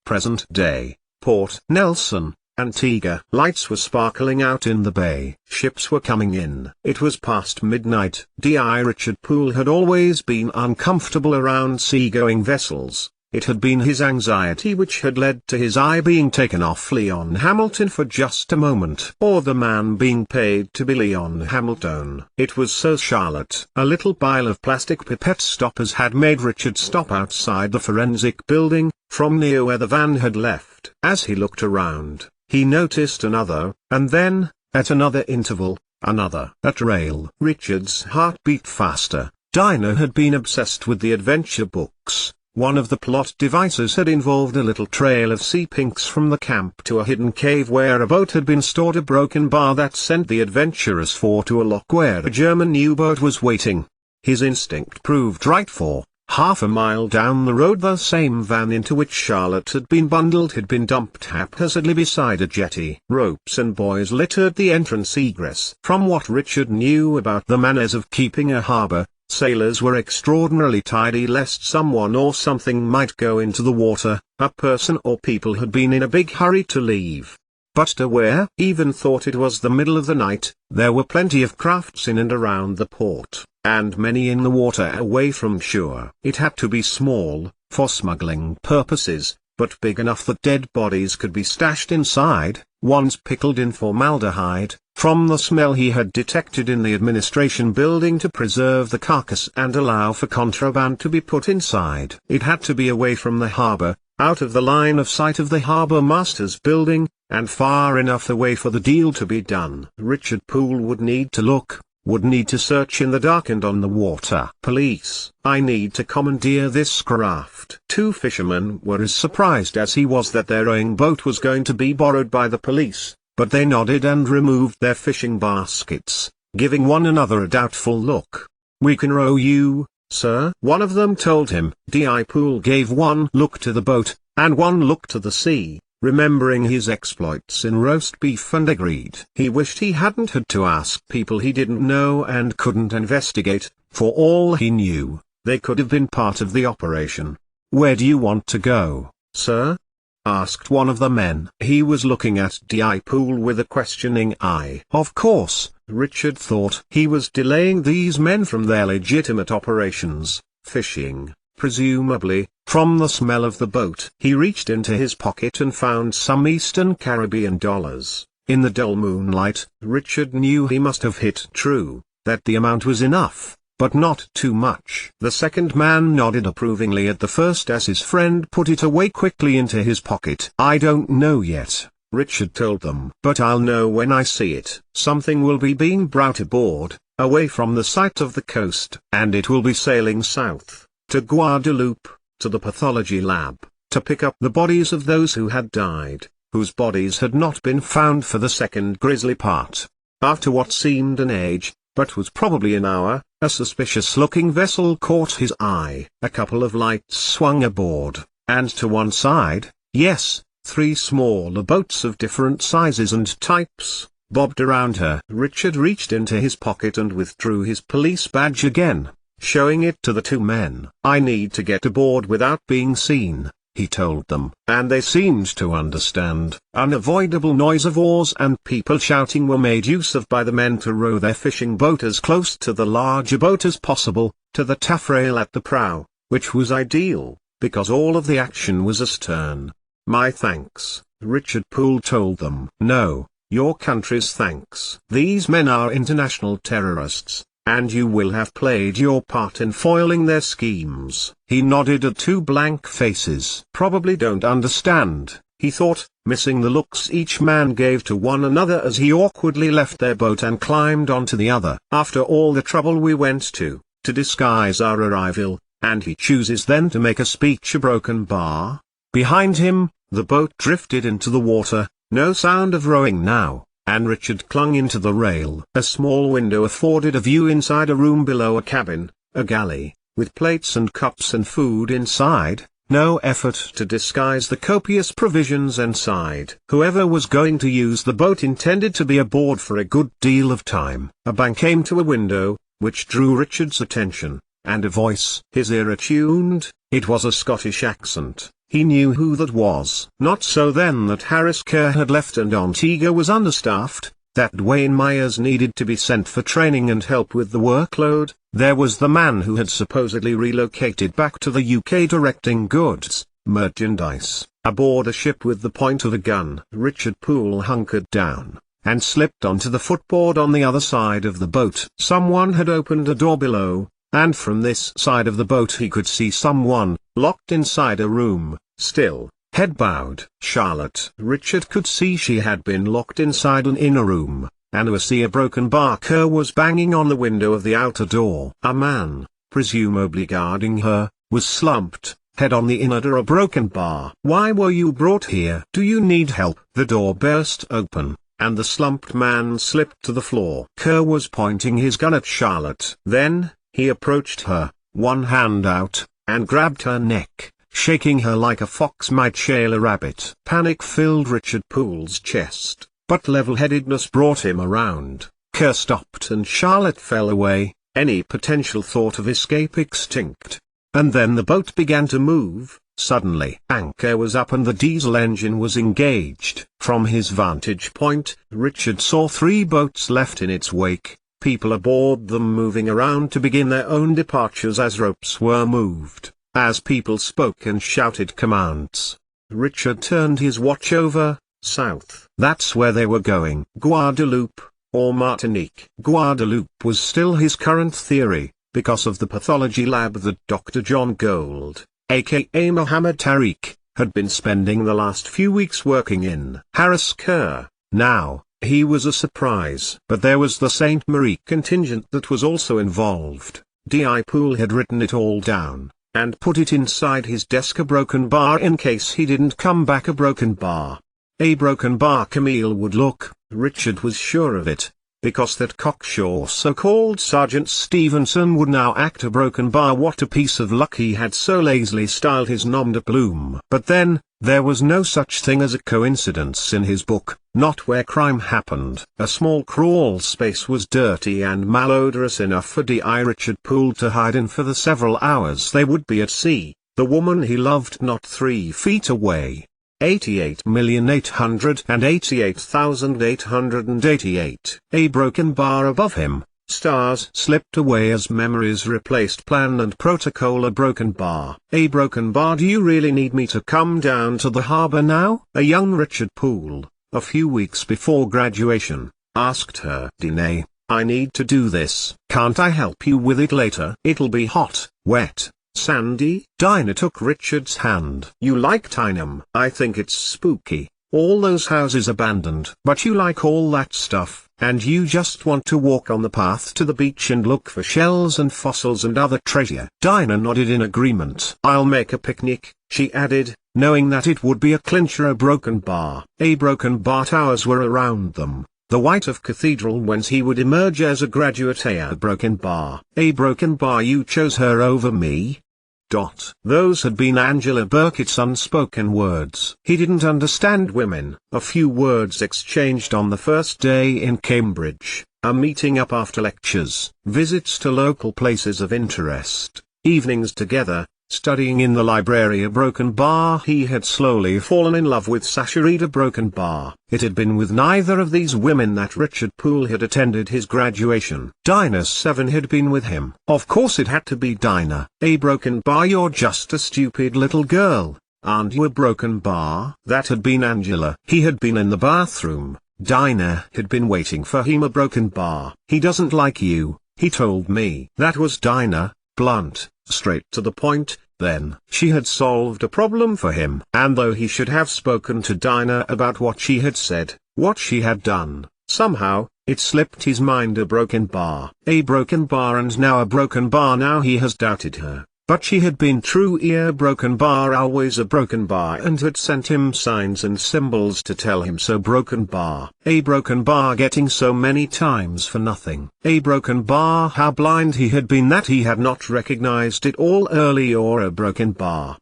present day, Port Nelson, Antigua. Lights were sparkling out in the bay. Ships were coming in. It was past midnight. Richard Poole had always been uncomfortable around seagoing vessels. It had been his anxiety which had led to his eye being taken off Leon Hamilton for just a moment, or the man being paid to be Leon Hamilton. It was so Charlotte. A little pile of plastic pipette stoppers had made Richard stop outside the forensic building, from near where the van had left. As he looked around, he noticed another, and then, at another interval, another. At rail. Richard's heart beat faster. Dinah had been obsessed with the adventure books. One of the plot devices had involved a little trail of sea pinks from the camp to a hidden cave where a boat had been stored, a broken bar that sent the adventurers to a lock where a German U-boat was waiting. His instinct proved right, for half a mile down the road the same van into which Charlotte had been bundled had been dumped haphazardly beside a jetty. Ropes and buoys littered the entrance egress. From what Richard knew about the manners of keeping a harbour, sailors were extraordinarily tidy lest someone or something might go into the water. A person or people had been in a big hurry to leave. But to where? Even thought it was the middle of the night. There were plenty of crafts in and around the port, and many in the water away from shore. It had to be small, for smuggling purposes, but big enough that dead bodies could be stashed inside, ones pickled in formaldehyde, from the smell he had detected in the administration building, to preserve the carcass and allow for contraband to be put inside. It had to be away from the harbour, out of the line of sight of the harbour master's building, and far enough away for the deal to be done. Richard Poole would need to look, would need to search in the dark and on the water. Police, I need to commandeer this craft. Two fishermen were as surprised as he was that their rowing boat was going to be borrowed by the police, but they nodded and removed their fishing baskets, giving one another a doubtful look. We can row you, sir, one of them told him. Poole gave one look to the boat, and one look to the sea, remembering his exploits in roast beef, and agreed. He wished he hadn't had to ask people he didn't know and couldn't investigate. For all he knew, they could have been part of the operation. Where do you want to go, sir? Asked one of the men. He was looking at Poole with a questioning eye. Of course, Richard thought he was delaying these men from their legitimate operations, fishing, presumably, from the smell of the boat. He reached into his pocket and found some Eastern Caribbean dollars. In the dull moonlight, Richard knew he must have hit true, that the amount was enough, but not too much. The second man nodded approvingly at the first as his friend put it away quickly into his pocket. I don't know yet, Richard told them, but I'll know when I see it. Something will be being brought aboard, away from the site of the coast, and it will be sailing south, to Guadeloupe, to the pathology lab, to pick up the bodies of those who had died, whose bodies had not been found for the second grisly part. After what seemed an age, but was probably an hour, a suspicious-looking vessel caught his eye. A couple of lights swung aboard, and to one side, yes, 3 smaller boats of different sizes and types, bobbed around her. Richard reached into his pocket and withdrew his police badge again, showing it to the two men. I need to get aboard without being seen, he told them, and they seemed to understand. Unavoidable noise of oars and people shouting were made use of by the men to row their fishing boat as close to the larger boat as possible, to the taffrail at the prow, which was ideal, because all of the action was astern. My thanks, Richard Poole told them. No, your country's thanks. These men are international terrorists, and you will have played your part in foiling their schemes. He nodded at two blank faces. Probably don't understand, he thought, missing the looks each man gave to one another as he awkwardly left their boat and climbed onto the other. After all the trouble we went to disguise our arrival, and he chooses then to make a speech a broken bar. Behind him, the boat drifted into the water, no sound of rowing now, and Richard clung into the rail. A small window afforded a view inside a room below a cabin, a galley, with plates and cups and food inside. No effort to disguise the copious provisions inside. Whoever was going to use the boat intended to be aboard for a good deal of time. A bang came to a window, which drew Richard's attention, and a voice. His ear attuned, it was a Scottish accent. He knew who that was. Not so then that Harris Kerr had left and Antigua was understaffed, that Dwayne Myers needed to be sent for training and help with the workload. There was the man who had supposedly relocated back to the UK directing goods, merchandise, aboard a ship with the point of a gun. Richard Poole hunkered down, and slipped onto the footboard on the other side of the boat. Someone had opened a door below, and from this side of the boat he could see someone, locked inside a room, still, head bowed. Charlotte. Richard could see she had been locked inside an inner room, and a broken bar. Kerr was banging on the window of the outer door. A man, presumably guarding her, was slumped, head on the inner door. A broken bar. Why were you brought here? Do you need help? The door burst open, and the slumped man slipped to the floor. Kerr was pointing his gun at Charlotte. Then, he approached her, one hand out, and grabbed her neck, shaking her like a fox might shake a rabbit. Panic filled Richard Poole's chest, but level-headedness brought him around. Kerr stopped and Charlotte fell away, any potential thought of escape extinct. And then the boat began to move. Suddenly, anchor was up and the diesel engine was engaged. From his vantage point, Richard saw 3 boats left in its wake, people aboard them moving around to begin their own departures as ropes were moved, as people spoke and shouted commands. Richard turned his watch over, south. That's where they were going. Guadeloupe, or Martinique. Guadeloupe was still his current theory, because of the pathology lab that Dr. John Gold, aka Mohammed Tariq, had been spending the last few weeks working in. Harris Kerr, now, he was a surprise. But there was the Saint Marie contingent that was also involved. D.I. Poole had written it all down, and put it inside his desk. A broken bar in case he didn't come back. A broken bar. A broken bar. Camille would look, Richard was sure of it, because that cocksure so-called Sergeant Stevenson would now act a broken bar. What a piece of luck he had so lazily styled his nom de plume. But then, there was no such thing as a coincidence in his book, not where crime happened. A small crawl space was dirty and malodorous enough for D.I. Richard Poole to hide in for the several hours they would be at sea, the woman he loved not 3 feet away. 88,888,888. A broken bar above him. Stars slipped away as memories replaced plan and protocol. A broken bar. A broken bar. Do you really need me to come down to the harbor now? A young Richard Poole, a few weeks before graduation, asked her. Danae, I need to do this. Can't I help you with it later? It'll be hot, wet, sandy. Dinah took Richard's hand. You like Tyneham? I think it's spooky, all those houses abandoned. But you like all that stuff, and you just want to walk on the path to the beach and look for shells and fossils and other treasure. Dinah nodded in agreement. I'll make a picnic, she added, knowing that it would be a clincher. A broken bar. A broken bar. Towers were around them, the white of cathedral whence he would emerge as a graduate. A broken bar. A broken bar. You chose her over me? Those had been Angela Burkett's unspoken words. He didn't understand women. A few words exchanged on the first day in Cambridge, a meeting up after lectures, visits to local places of interest, evenings together, studying in the library. A broken bar. He had slowly fallen in love with Sasha Reid. A broken bar. It had been with neither of these women that Richard Poole had attended his graduation. Dinah Seven had been with him. Of course it had to be Dinah. A broken bar. You're just a stupid little girl, aren't you? A broken bar. That had been Angela. He had been in the bathroom. Dinah had been waiting for him. A broken bar. He doesn't like you, he told me. That was Dinah, blunt, straight to the point. Then, she had solved a problem for him. And though he should have spoken to Dinah about what she had said, what she had done, somehow, it slipped his mind. A broken bar. A broken bar. And now a broken bar. Now he has doubted her. But she had been true. A broken bar. Always a broken bar. And had sent him signs and symbols to tell him so. Broken bar. A broken bar. Getting so many times for nothing. A broken bar. How blind he had been that he had not recognized it all early. Or a broken bar.